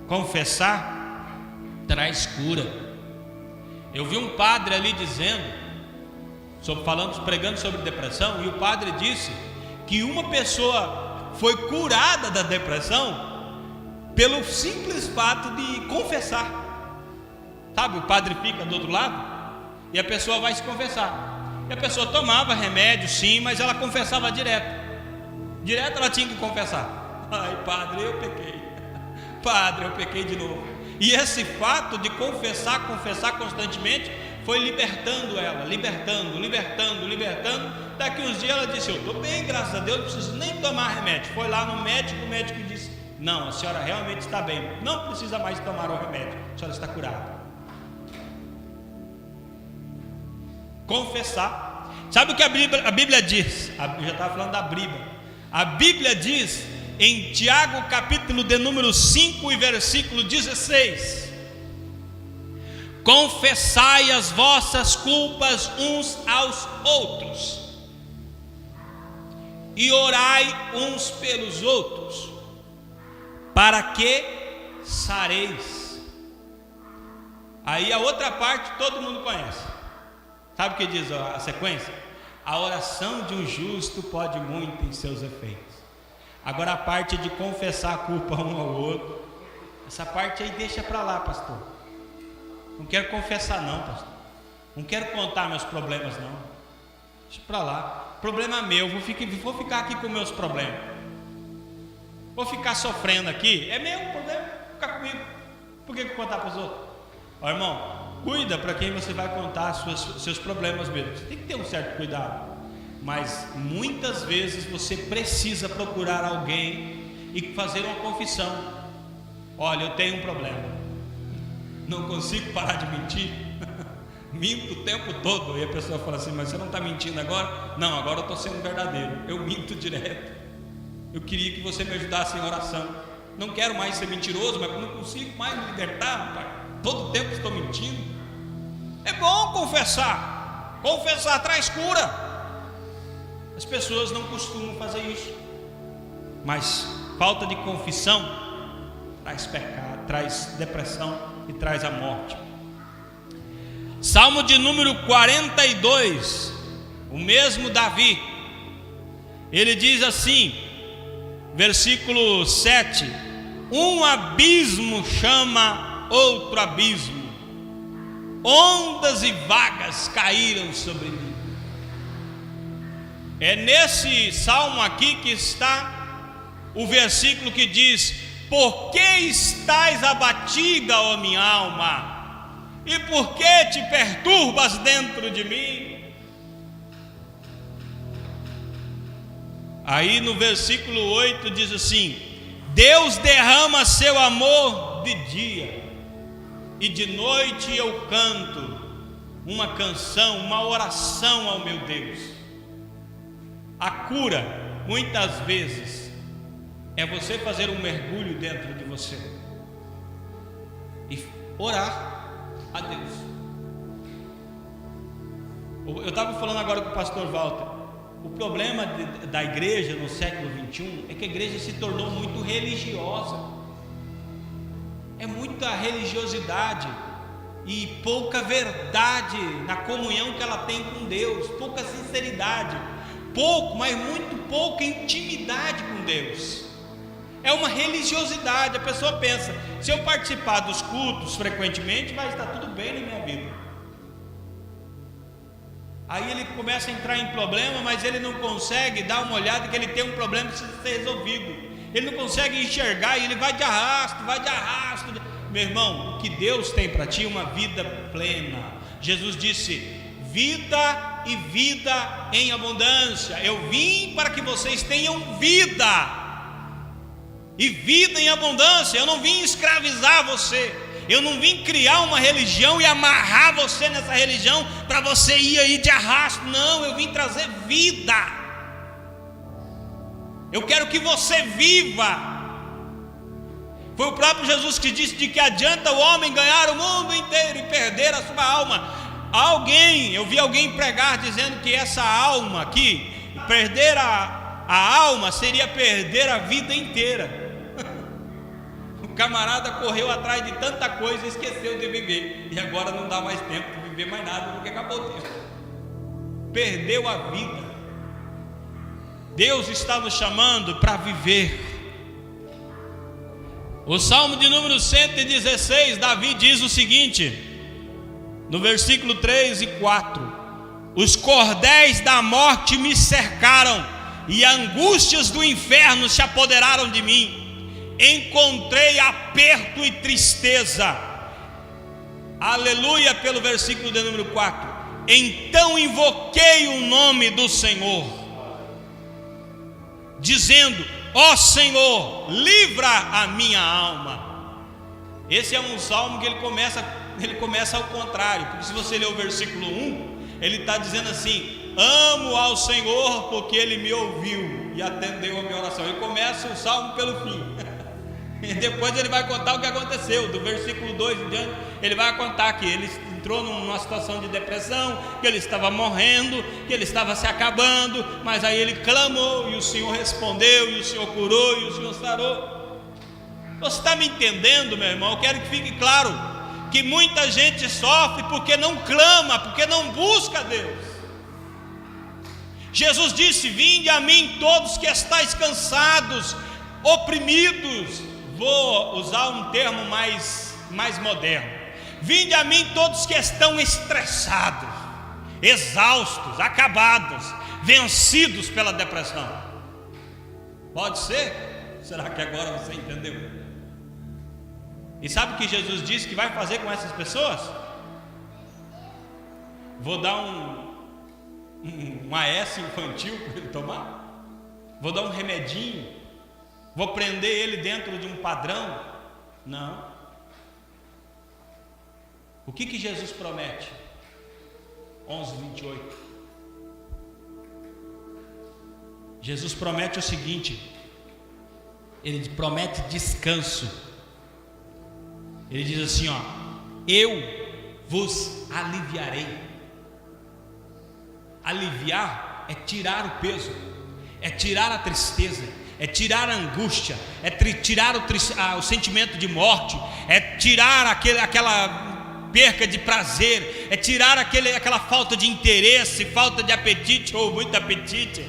confessar traz cura. Eu vi um padre ali dizendo, pregando sobre depressão, e o padre disse que uma pessoa foi curada da depressão pelo simples fato de confessar. Sabe, o padre fica do outro lado e a pessoa vai se confessar. E a pessoa tomava remédio, sim, mas ela confessava direto. Direto ela tinha que confessar. Ai, padre, eu pequei. Padre, eu pequei de novo. E esse fato de confessar constantemente foi libertando ela, libertando. Daqui uns dias ela disse: eu estou bem, graças a Deus, não preciso nem tomar remédio. Foi lá no médico, o médico disse: não, a senhora realmente está bem, não precisa mais tomar o remédio, a senhora está curada. Confessar. Sabe o que a Bíblia diz? Eu já estava falando da Bíblia. A Bíblia diz em Tiago capítulo de número 5 e versículo 16: confessai as vossas culpas uns aos outros e orai uns pelos outros, para que sareis. Aí a outra parte todo mundo conhece. Sabe o que diz a sequência? A oração de um justo pode muito em seus efeitos. Agora a parte de confessar a culpa um ao outro, essa parte aí deixa para lá, pastor. Não quero confessar não, pastor. Não quero contar meus problemas não. Deixa para lá. Problema meu, vou ficar aqui com meus problemas. Vou ficar sofrendo aqui. É meu problema, ficar comigo. Por que contar para os outros? Ó, irmão, cuida para quem você vai contar seus problemas mesmo. Você tem que ter um certo cuidado. Mas muitas vezes você precisa procurar alguém e fazer uma confissão. Olha, eu tenho um problema, não consigo parar de mentir. Minto o tempo todo. E a pessoa fala assim: mas você não está mentindo agora? Não, agora eu estou sendo verdadeiro, eu minto direto. Eu queria que você me ajudasse em oração. Não quero mais ser mentiroso, mas não consigo mais me libertar, pai. Todo tempo estou mentindo. É bom confessar. Confessar traz cura. As pessoas não costumam fazer isso, mas falta de confissão traz pecado, traz depressão e traz a morte. Salmo de número 42, o mesmo Davi, ele diz assim, versículo 7: um abismo chama outro abismo, ondas e vagas caíram sobre mim. É nesse salmo aqui que está o versículo que diz: por que estás abatida, ó minha alma? E por que te perturbas dentro de mim? Aí no versículo 8 diz assim: Deus derrama seu amor de dia, e de noite eu canto uma canção, uma oração ao meu Deus. A cura, muitas vezes, é você fazer um mergulho dentro de você e orar a Deus. Eu estava falando agora com o pastor Walter. O problema da igreja no século 21 é que a igreja se tornou muito religiosa. É muita religiosidade e pouca verdade na comunhão que ela tem com Deus, pouca sinceridade. Pouco, mas muito pouca intimidade com Deus. É uma religiosidade. A pessoa pensa: se eu participar dos cultos frequentemente, vai estar tudo bem na minha vida. Aí ele começa a entrar em problema, mas ele não consegue dar uma olhada que ele tem um problema que precisa ser resolvido. Ele não consegue enxergar e ele vai de arrasto. Meu irmão, o que Deus tem para ti é uma vida plena. Jesus disse: vida e vida em abundância. Eu vim para que vocês tenham vida e vida em abundância. Eu não vim escravizar você. Eu não vim criar uma religião e amarrar você nessa religião para você ir aí de arrasto. Não, eu vim trazer vida. Eu quero que você viva. Foi o próprio Jesus que disse: de que adianta o homem ganhar o mundo inteiro e perder a sua alma? Eu vi alguém pregar dizendo que essa alma aqui, perder a alma seria perder a vida inteira. camarada correu atrás de tanta coisa e esqueceu de viver, e agora não dá mais tempo de viver mais nada, porque acabou o tempo, perdeu a vida. Deus está nos chamando para viver. O Salmo de número 116, Davi diz o seguinte, no versículo 3 e 4: os cordéis da morte me cercaram, e angústias do inferno se apoderaram de mim. Encontrei aperto e tristeza. Aleluia, pelo versículo de número 4. Então invoquei o nome do Senhor, dizendo: ó Senhor, livra a minha alma. Esse é um salmo que ele começa ao contrário, porque se você ler o versículo 1, ele está dizendo assim: amo ao Senhor porque Ele me ouviu e atendeu a minha oração. Ele começa o salmo pelo fim e depois ele vai contar o que aconteceu. Do versículo 2 em diante, ele vai contar que ele entrou numa situação de depressão, que ele estava morrendo, que ele estava se acabando, mas aí ele clamou e o Senhor respondeu, e o Senhor curou, e o Senhor sarou. Você está me entendendo, meu irmão? Eu quero que fique claro que muita gente sofre porque não clama, porque não busca a Deus. Jesus disse: vinde a mim todos que estáis cansados, oprimidos. Vou usar um termo mais moderno: vinde a mim todos que estão estressados, exaustos, acabados, vencidos pela depressão. Pode ser? Será que agora você entendeu? E sabe o que Jesus disse que vai fazer com essas pessoas? Vou dar um AS infantil para ele tomar? Vou dar um remedinho? Vou prender ele dentro de um padrão? Não. O que Jesus promete? 11:28. Jesus promete o seguinte: Ele promete descanso. Ele diz assim, ó: eu vos aliviarei. Aliviar é tirar o peso, é tirar a tristeza, é tirar a angústia, é tirar o sentimento de morte, é tirar aquela perca de prazer, é tirar aquela falta de interesse, falta de apetite ou muito apetite,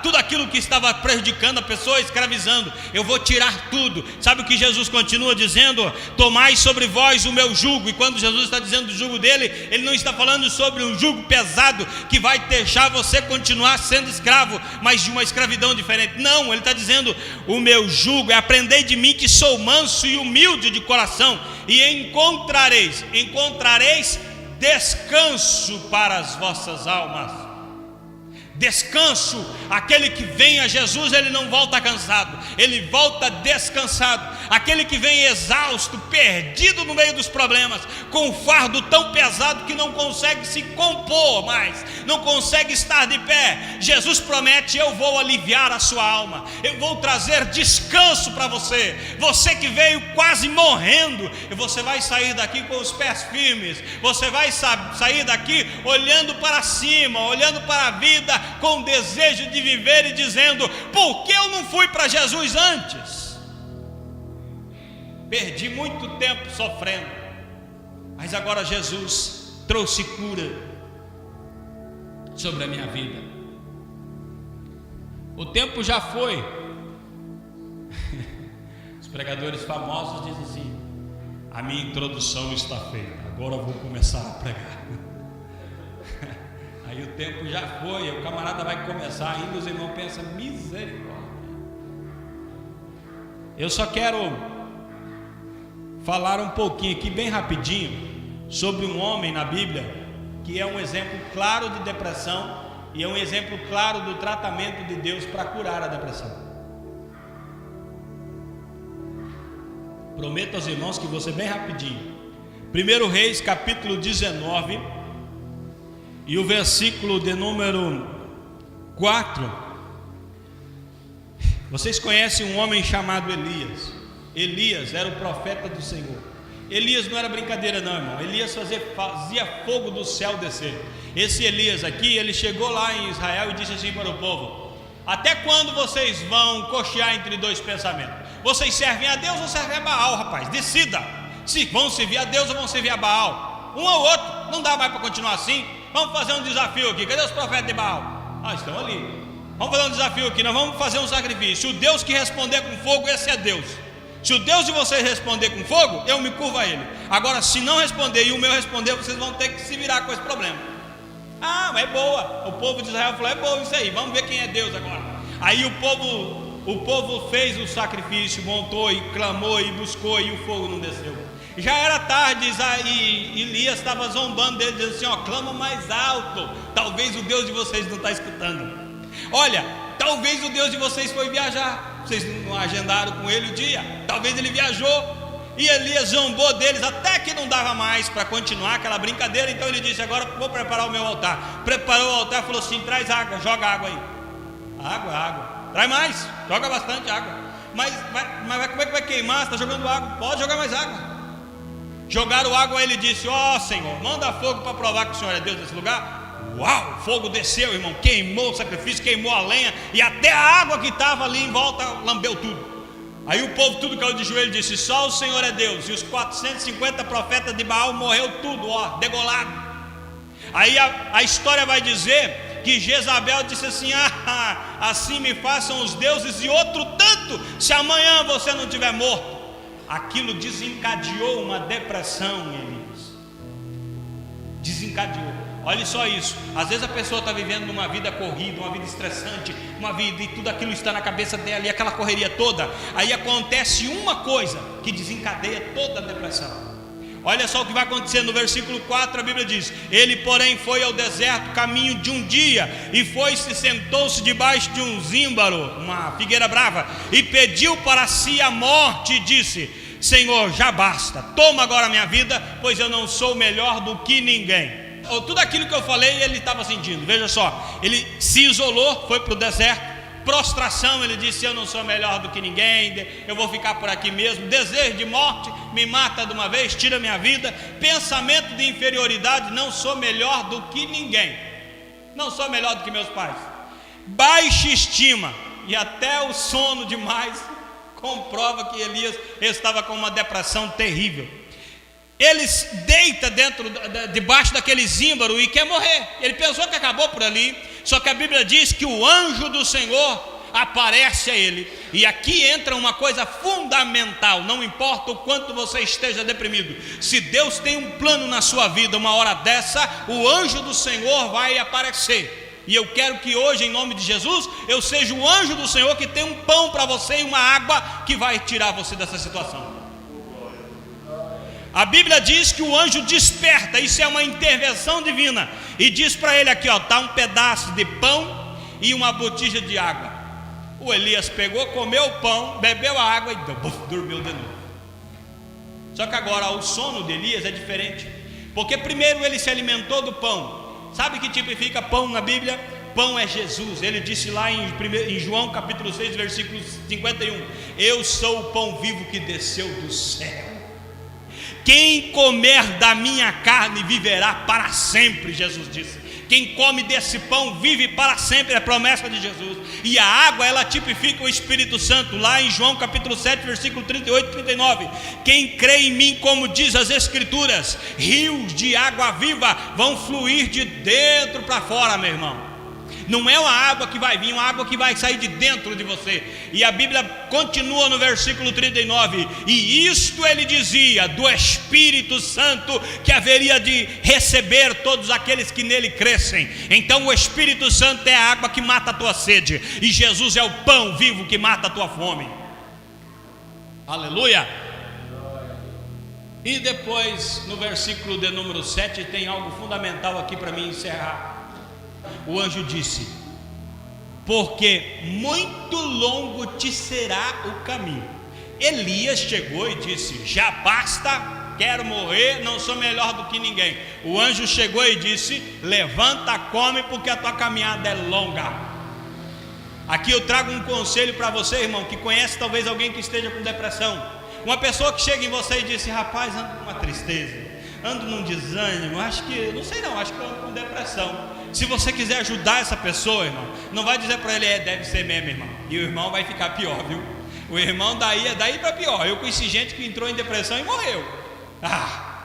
tudo aquilo que estava prejudicando a pessoa, escravizando. Eu vou tirar tudo. Sabe o que Jesus continua dizendo? Tomai sobre vós o meu jugo. E quando Jesus está dizendo do jugo dele, ele não está falando sobre um jugo pesado que vai deixar você continuar sendo escravo, mas de uma escravidão diferente. Não, ele está dizendo: o meu jugo é aprendei de mim que sou manso e humilde de coração, e encontrareis descanso para as vossas almas. Descanso. Aquele que vem a Jesus, ele não volta cansado, ele volta descansado. Aquele que vem exausto, perdido no meio dos problemas, com um fardo tão pesado que não consegue se compor mais, não consegue estar de pé, Jesus promete: eu vou aliviar a sua alma, eu vou trazer descanso para você. Você que veio quase morrendo, você vai sair daqui com os pés firmes, você vai sair daqui olhando para cima, olhando para a vida com desejo de viver e dizendo: por que eu não fui para Jesus antes? Perdi muito tempo sofrendo, mas agora Jesus trouxe cura sobre a minha vida. O tempo já foi. Os pregadores famosos dizem assim: a minha introdução está feita, agora eu vou começar a pregar. Aí o tempo já foi, o camarada vai começar, ainda os irmãos pensam: misericórdia. Eu só quero falar um pouquinho aqui, bem rapidinho, sobre um homem na Bíblia que é um exemplo claro de depressão e é um exemplo claro do tratamento de Deus para curar a depressão. Prometo aos irmãos que vou ser bem rapidinho. 1 Reis capítulo 19 e o versículo de número 4. Vocês conhecem um homem chamado Elias. Elias era o profeta do Senhor. Elias não era brincadeira não, irmão. Elias fazia fogo do céu descer. Esse Elias aqui, ele chegou lá em Israel e disse assim para o povo: até quando vocês vão cochear entre dois pensamentos? Vocês servem a Deus ou servem a Baal, rapaz? Decida, se vão servir a Deus ou vão servir a Baal. Um ou outro, não dá mais para continuar assim. Vamos fazer um desafio aqui. Cadê os profetas de Baal? Estão ali. Vamos fazer um desafio aqui, nós vamos fazer um sacrifício. O Deus que responder com fogo, esse é Deus. Se o Deus de vocês responder com fogo, eu me curvo a ele. Agora, se não responder e o meu responder, vocês vão ter que se virar com esse problema. Mas é boa. O povo de Israel falou, é boa isso aí, vamos ver quem é Deus agora. Aí o povo fez o sacrifício, montou e clamou e buscou, e o fogo não desceu. Já era tarde e Elias estava zombando dele, dizendo assim, clama mais alto. Talvez o Deus de vocês não está escutando. Olha, talvez o Deus de vocês foi viajar. Vocês não agendaram com ele o dia. Talvez ele viajou. E Elias zombou deles até que não dava mais para continuar aquela brincadeira. Então ele disse, agora vou preparar o meu altar. Preparou o altar e falou assim, traz água, joga água aí. Água. Traz mais, joga bastante água. Mas como é que vai queimar? Você está jogando água? Pode jogar mais água. Jogaram água, ele disse, Senhor, manda fogo para provar que o Senhor é Deus nesse lugar. Uau, o fogo desceu, irmão, queimou o sacrifício, queimou a lenha, e até a água que estava ali em volta lambeu tudo. Aí o povo tudo caiu de joelho e disse, só o Senhor é Deus. E os 450 profetas de Baal morreu tudo, degolado. Aí a história vai dizer que Jezabel disse assim, assim me façam os deuses e outro tanto, se amanhã você não estiver morto. Aquilo desencadeou uma depressão em Elias. Desencadeou. Olha só isso, às vezes a pessoa está vivendo uma vida corrida, uma vida estressante, uma vida e tudo aquilo está na cabeça dela e aquela correria toda. Aí acontece uma coisa que desencadeia toda a depressão. Olha só o que vai acontecer no versículo 4, a Bíblia diz, ele porém foi ao deserto caminho de um dia, e foi-se, sentou-se debaixo de um zímbaro, uma figueira brava, e pediu para si a morte, e disse, Senhor, já basta, toma agora a minha vida, pois eu não sou melhor do que ninguém. Tudo aquilo que eu falei, ele estava sentindo, veja só, ele se isolou, foi para o deserto, prostração, ele disse, eu não sou melhor do que ninguém, eu vou ficar por aqui mesmo, desejo de morte, me mata de uma vez, tira minha vida, pensamento de inferioridade, não sou melhor do que ninguém, não sou melhor do que meus pais, baixa estima, e até o sono demais comprova que Elias estava com uma depressão terrível. Ele deita debaixo daquele zímbaro e quer morrer. Ele pensou que acabou por ali. Só que a Bíblia diz que o anjo do Senhor aparece a ele. E aqui entra uma coisa fundamental. Não importa o quanto você esteja deprimido, se Deus tem um plano na sua vida, uma hora dessa, o anjo do Senhor vai aparecer. E eu quero que hoje, em nome de Jesus, eu seja o anjo do Senhor que tem um pão para você e uma água que vai tirar você dessa situação. A Bíblia diz que o anjo desperta, isso é uma intervenção divina, e diz para ele aqui, está um pedaço de pão e uma botija de água. O Elias pegou, comeu o pão, bebeu a água e dormiu de novo. Só que agora o sono de Elias é diferente, porque primeiro ele se alimentou do pão. Sabe o que tipifica pão na Bíblia? Pão é Jesus. Ele disse lá em João capítulo 6, versículo 51, eu sou o pão vivo que desceu do céu. Quem comer da minha carne viverá para sempre, Jesus disse. Quem come desse pão vive para sempre, é a promessa de Jesus. E a água, ela tipifica o Espírito Santo. Lá em João capítulo 7, versículo 38 e 39, quem crê em mim, como diz as Escrituras, rios de água viva vão fluir de dentro para fora, meu irmão. Não é uma água que vai vir, uma água que vai sair de dentro de você. E a Bíblia continua no versículo 39, e isto ele dizia do Espírito Santo, que haveria de receber todos aqueles que nele crescem. Então o Espírito Santo é a água que mata a tua sede, e Jesus é o pão vivo que mata a tua fome. Aleluia. E depois no versículo de número 7 tem algo fundamental aqui para mim encerrar. O anjo disse, porque muito longo te será o caminho. Elias chegou e disse, já basta, quero morrer, não sou melhor do que ninguém. O anjo chegou e disse, levanta, come, porque a tua caminhada é longa. Aqui eu trago um conselho para você, irmão, que conhece talvez alguém que esteja com depressão. Uma pessoa que chega em você e diz, rapaz, ando com uma tristeza, ando num desânimo, acho que eu ando com depressão. Se você quiser ajudar essa pessoa, irmão, não vai dizer para ele, deve ser mesmo, irmão. E o irmão vai ficar pior, viu? O irmão daí para pior. Eu conheci gente que entrou em depressão e morreu.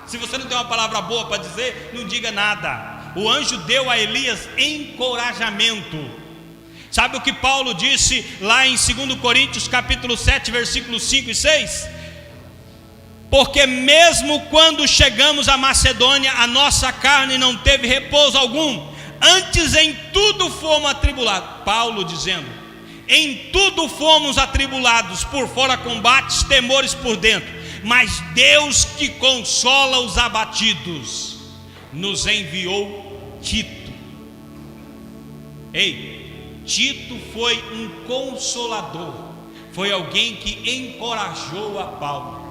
Se você não tem uma palavra boa para dizer, não diga nada. O anjo deu a Elias encorajamento. Sabe o que Paulo disse lá em 2 Coríntios capítulo 7, versículos 5 e 6? Porque mesmo quando chegamos à Macedônia, a nossa carne não teve repouso algum, antes em tudo fomos atribulados. Paulo dizendo: em tudo fomos atribulados, por fora combates, temores por dentro, mas Deus que consola os abatidos, nos enviou Tito. Tito foi um consolador, foi alguém que encorajou a Paulo.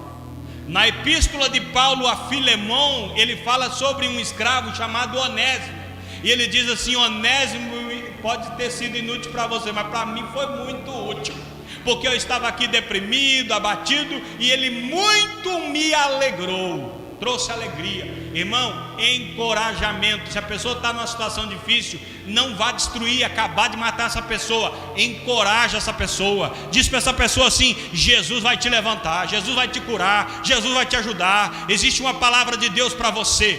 Na epístola de Paulo a Filemão, ele fala sobre um escravo chamado Onésimo, e ele diz assim: Onésimo pode ter sido inútil para você, mas para mim foi muito útil, porque eu estava aqui deprimido, abatido, e ele muito me alegrou, trouxe alegria. Irmão, encorajamento. Se a pessoa está numa situação difícil, não vá destruir, acabar de matar essa pessoa. Encoraja essa pessoa. Diz para essa pessoa assim: Jesus vai te levantar, Jesus vai te curar, Jesus vai te ajudar. Existe uma palavra de Deus para você.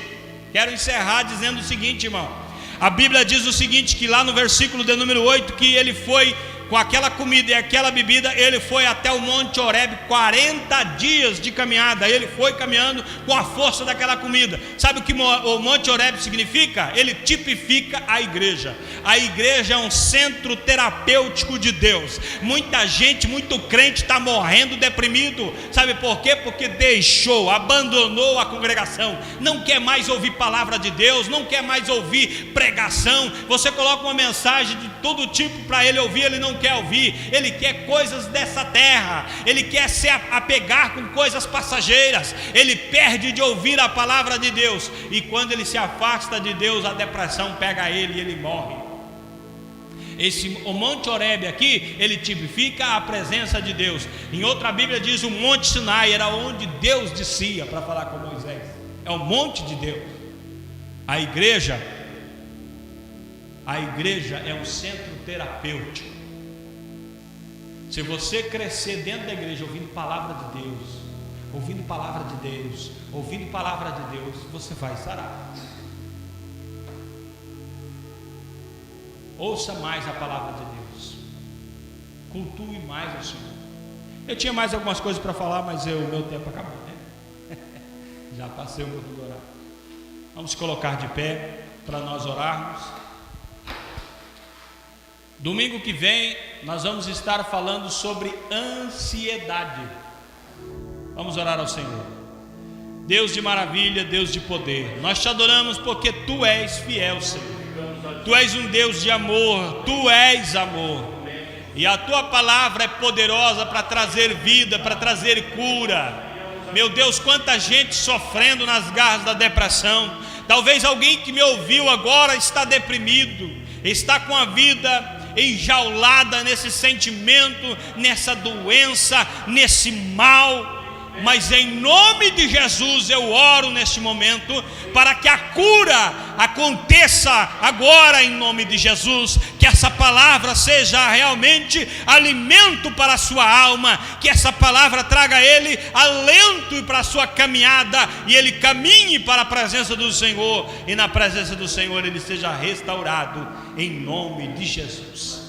Quero encerrar dizendo o seguinte, irmão. A Bíblia diz o seguinte, que lá no versículo de número 8, que ele foi com aquela comida e aquela bebida, ele foi até o Monte Horebe, 40 dias de caminhada. Ele foi caminhando com a força daquela comida. Sabe o que o Monte Horebe significa? Ele tipifica a igreja. A igreja é um centro terapêutico de Deus. Muita gente, muito crente está morrendo deprimido. Sabe por quê? Porque abandonou a congregação, não quer mais ouvir palavra de Deus, não quer mais ouvir pregação. Você coloca uma mensagem de todo tipo para ele ouvir, ele não quer ouvir. Ele quer coisas dessa terra, ele quer se apegar com coisas passageiras. Ele perde de ouvir a palavra de Deus, e quando ele se afasta de Deus, a depressão pega ele e ele morre. O Monte Horebe aqui, ele tipifica a presença de Deus. Em outra Bíblia diz o Monte Sinai, era onde Deus descia para falar com Moisés. É o monte de Deus. A igreja é um centro terapêutico. Se você crescer dentro da igreja ouvindo palavra de Deus, ouvindo palavra de Deus, ouvindo palavra de Deus, você vai sarar. Ouça mais a palavra de Deus, cultue mais o Senhor. Eu tinha mais algumas coisas para falar, mas o meu tempo acabou, né? Já passei o meu tempo de orar. Vamos colocar de pé para nós orarmos. Domingo que vem nós vamos estar falando sobre ansiedade. Vamos orar ao Senhor. Deus de maravilha, Deus de poder, nós te adoramos porque Tu és fiel, Senhor. Tu és um Deus de amor, Tu és amor, e a Tua palavra é poderosa para trazer vida, para trazer cura. Meu Deus, quanta gente sofrendo nas garras da depressão. Talvez alguém que me ouviu agora está deprimido, está com a vida enjaulada nesse sentimento, nessa doença, nesse mal. Mas em nome de Jesus eu oro neste momento para que a cura aconteça agora em nome de Jesus. Que essa palavra seja realmente alimento para a sua alma, que essa palavra traga a ele alento para a sua caminhada, e ele caminhe para a presença do Senhor, e na presença do Senhor ele seja restaurado em nome de Jesus.